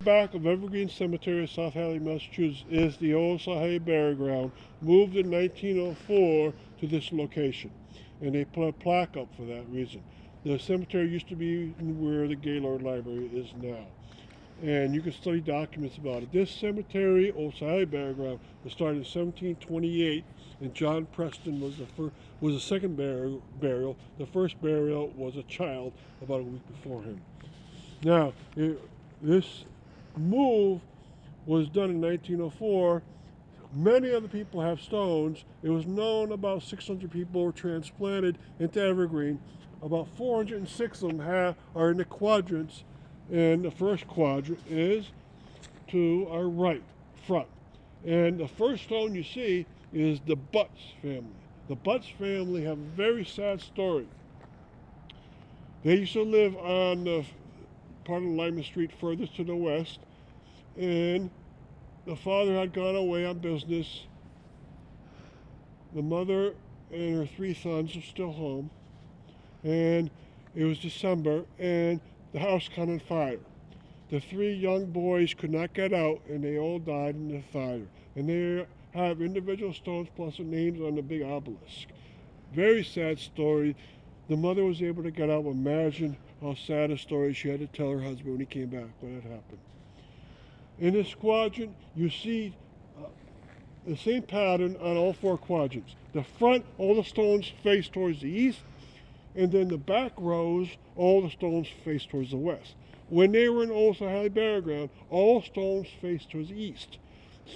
back of Evergreen Cemetery, South Hadley, Massachusetts, is the old South Hadley Burial Ground, moved in 1904 to this location. And they put a plaque up for that reason. The cemetery used to be where the Gaylord Library is now. And you can study documents about it. This cemetery, Old South Hadley Burial Ground, was started in 1728, and John Preston was the second burial. The first burial was a child about a week before him. Now, this move was done in 1904. Many other people have stones. It was known about 600 people were transplanted into Evergreen. About 406 of them are in the quadrants, and the first quadrant is to our right, front. And the first stone you see is the Butts family. The Butts family have a very sad story. They used to live on the part of Lyman Street furthest to the west, and the father had gone away on business. The mother and her 3 sons were still home, and it was December, and the house caught on fire. The 3 young boys could not get out, and they all died in the fire. And they have individual stones plus their names on the big obelisk. Very sad story. The mother was able to get out. Imagine how sad a story she had to tell her husband when he came back when it happened. In this quadrant, you see the same pattern on all 4 quadrants. The front, all the stones face towards the east, and then the back rows, all the stones face towards the west. When they were in Old South Hadley Burial Ground, all stones face towards the east.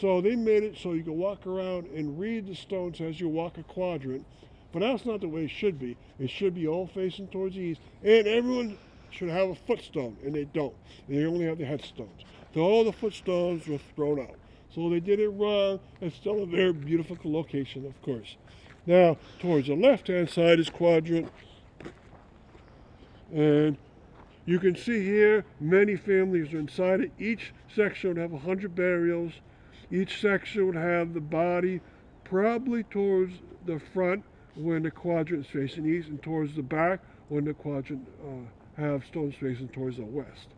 So they made it so you can walk around and read the stones as you walk a quadrant, but that's not the way it should be. It should be all facing towards the east, and everyone should have a footstone, and they don't. They only have the headstones. So all the footstones were thrown out. So they did it wrong. It's still a very beautiful location, of course. Now, towards the left-hand side is quadrant, and you can see here many families are inside it. Each section would have 100 burials. Each section would have the body probably towards the front when the quadrant is facing east, and towards the back when the quadrant have stones facing towards the west.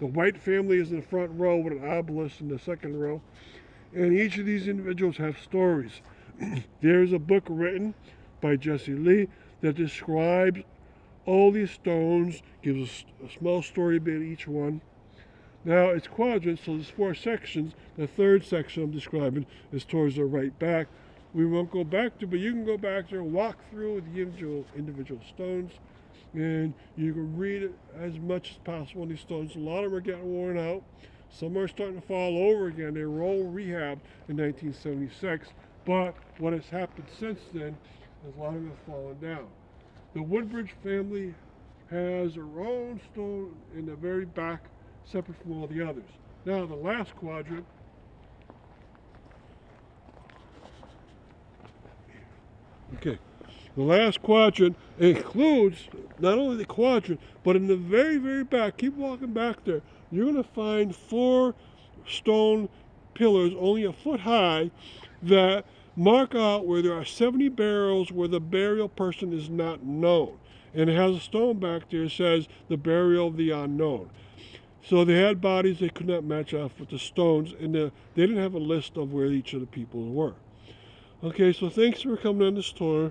The White family is in the front row with an obelisk in the second row, and each of these individuals have stories. There's a book written by Jesse Lee that describes all these stones, gives a small story about each one. Now it's quadrants, so there's 4 sections. The third section I'm describing is towards the right back. We won't go back to, but you can go back there and walk through the individual stones, and you can read it as much as possible on these stones. A lot of them are getting worn out. Some are starting to fall over again. They were all rehabbed in 1976, but what has happened since then is a lot of them have fallen down. The Woodbridge family has their own stone in the very back, separate from all the others. Now, the last quadrant the last quadrant includes not only the quadrant, but in the very, very back, keep walking back there, you're going to find 4 stone pillars only a foot high that mark out where there are 70 burials where the burial person is not known. And it has a stone back there that says the burial of the unknown. So they had bodies they could not match off with the stones, and they didn't have a list of where each of the people were. Okay, so thanks for coming on this tour.